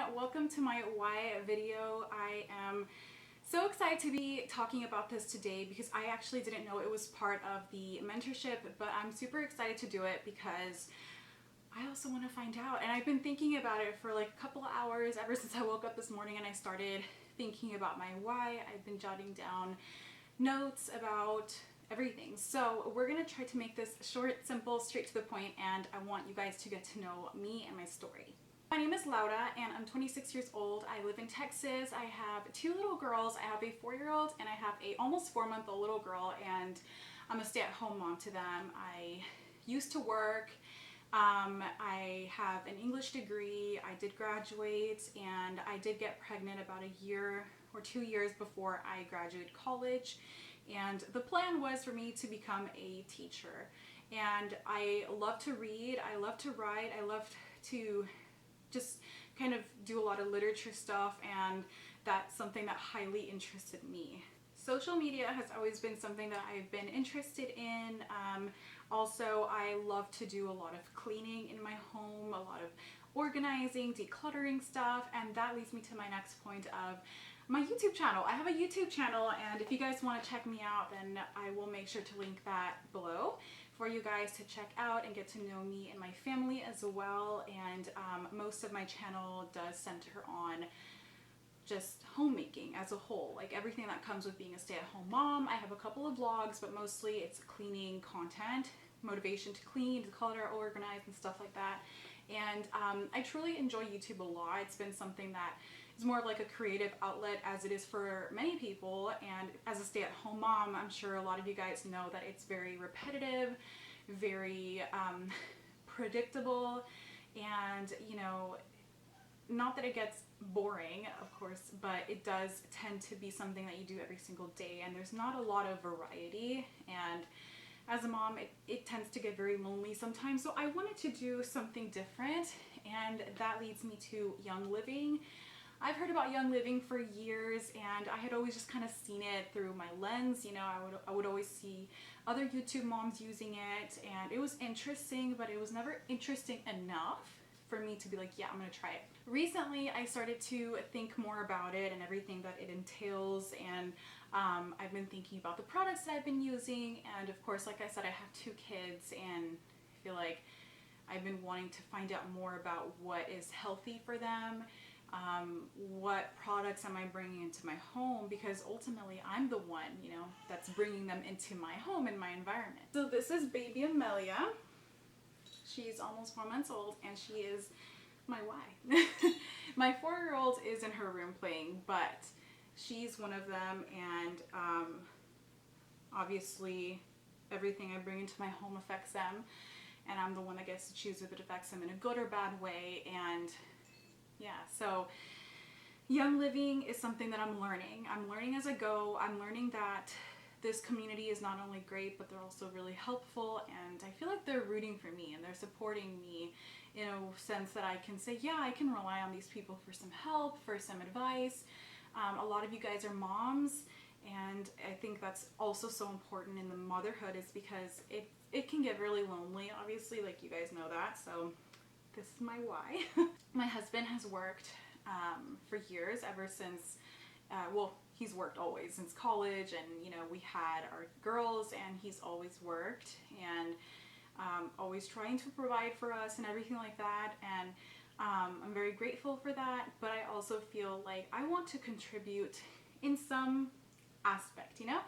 welcome to my why video. I am so excited to be talking about this today because I actually didn't know it was part of the mentorship, but I'm super excited to do it because I also want to find out. And I've been thinking about it for like a couple of hours ever since I woke up this morning and I started thinking about my why. I've been jotting down notes about everything. So we're gonna try to make this short, simple, straight to the point, and I want you guys to get to know me and my story. My name is Laura and I'm 26 years old. I live in Texas. I have two little girls. I have a 4-year-old and I have a almost 4-month-old little girl, and I'm a stay-at-home mom to them. I used to work. I have an English degree. I did graduate and I did get pregnant about a year or 2 years before I graduated college. And the plan was for me to become a teacher. And I love to read. I love to write. I love to just kind of do a lot of literature stuff, and that's something that highly interested me. Social media has always been something that I've been interested in. Also, I love to do a lot of cleaning in my home, a lot of organizing, decluttering stuff, and that leads me to my next point of my YouTube channel. I have a YouTube channel, and if you guys want to check me out, then I will make sure to link that below for you guys to check out and get to know me and my family as well. And most of my channel does center on just homemaking as a whole, like everything that comes with being a stay-at-home mom. I have a couple of vlogs, but mostly it's cleaning content, motivation to clean, declutter, organize, and stuff like that. And I truly enjoy YouTube a lot. It's been something that is more of like a creative outlet, as it is for many people. And as a stay-at-home mom, I'm sure a lot of you guys know that it's very repetitive, very predictable, and you know, not that it gets boring, of course, but it does tend to be something that you do every single day, and there's not a lot of variety. And as a mom, it tends to get very lonely sometimes. So I wanted to do something different, and that leads me to Young Living. I've heard about Young Living for years, and I had always just kind of seen it through my lens. You know, I would always see other YouTube moms using it, and it was interesting, but it was never interesting enough for me to be like, yeah, I'm gonna try it. Recently, I started to think more about it and everything that it entails, and I've been thinking about the products that I've been using, and of course, like I said, I have 2 kids, and I feel like I've been wanting to find out more about what is healthy for them. What products am I bringing into my home, because ultimately I'm the one, you know, that's bringing them into my home and my environment. So this is baby Amelia. She's almost 4 months old, and she is my why. My 4-year-old is in her room playing, but she's one of them, and obviously everything I bring into my home affects them, and I'm the one that gets to choose if it affects them in a good or bad way. And yeah, so Young Living is something that I'm learning. I'm learning as I go. I'm learning that this community is not only great, but they're also really helpful, and I feel like they're rooting for me and they're supporting me in a sense that I can say, yeah, I can rely on these people for some help, for some advice. A lot of you guys are moms, and I think that's also so important in the motherhood, is because it can get really lonely, obviously, like you guys know that. So this is my why. My husband has worked for years, ever since well, he's worked always since college, and you know, we had our girls, and he's always worked, and always trying to provide for us and everything like that. And I'm very grateful for that, but I also feel like I want to contribute in some aspect, you know,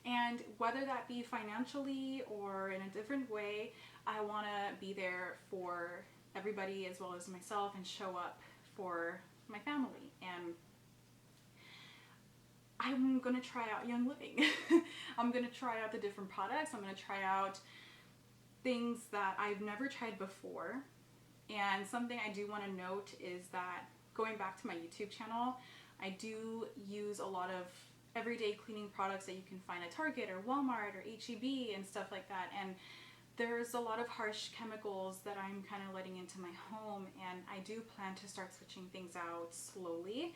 and whether that be financially or in a different way, I want to be there for everybody as well as myself and show up for my family. And I'm going to try out Young Living. I'm going to try out the different products. I'm going to try out things that I've never tried before. And something I do want to note is that, going back to my YouTube channel, I do use a lot of everyday cleaning products that you can find at Target or Walmart or H-E-B and stuff like that. And there's a lot of harsh chemicals that I'm kind of letting into my home, and I do plan to start switching things out slowly.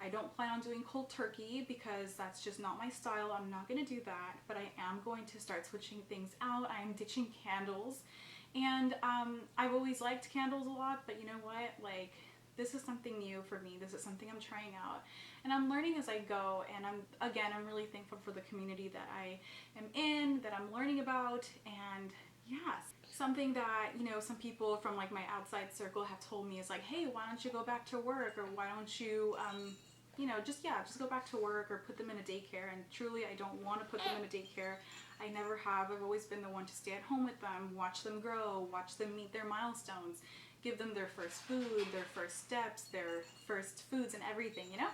I don't plan on doing cold turkey because that's just not my style. I'm not going to do that, but I am going to start switching things out. I'm ditching candles, and I've always liked candles a lot, but you know what, like, this is something new for me. This is something I'm trying out, and I'm learning as I go. And I'm really thankful for the community that I am in, that I'm learning about. And yes, something that, you know, some people from like my outside circle have told me is like, hey, why don't you go back to work, or why don't you you know, just go back to work or put them in a daycare. And truly, I don't want to put them in a daycare. I never have. I've always been the one to stay at home with them, watch them grow, watch them meet their milestones, give them their first food, their first steps, their first foods and everything, you know?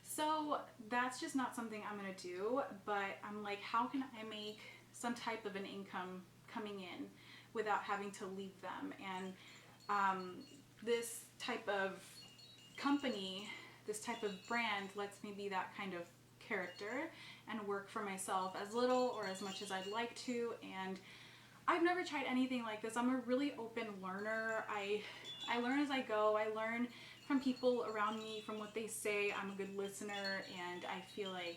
So that's just not something I'm going to do. But I'm like, how can I make some type of an income coming in without having to leave them? And this type of company, this type of brand lets me be that kind of character and work for myself as little or as much as I'd like to. And I've never tried anything like this. I'm a really open learner. I learn as I go. I learn from people around me, from what they say. I'm a good listener, and I feel like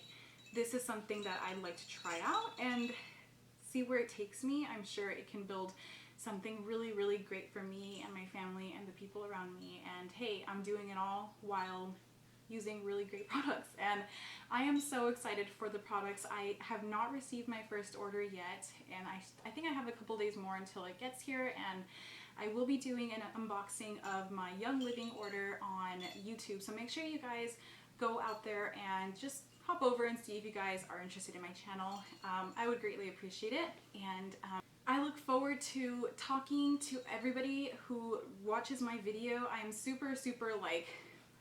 this is something that I'd like to try out and see where it takes me. I'm sure it can build something really, really great for me and my family and the people around me. And hey, I'm doing it all while using really great products, and I am so excited for the products. I have not received my first order yet, and I think I have a couple days more until it gets here, and I will be doing an unboxing of my Young Living order on YouTube. So make sure you guys go out there and just hop over and see if you guys are interested in my channel. I would greatly appreciate it. And I look forward to talking to everybody who watches my video. I am super, super like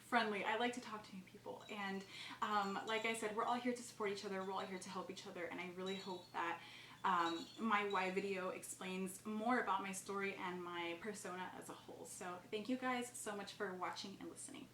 friendly. I like to talk to new people, and like I said, we're all here to support each other. We're all here to help each other, and I really hope that my why video explains more about my story and my persona as a whole. So thank you guys so much for watching and listening.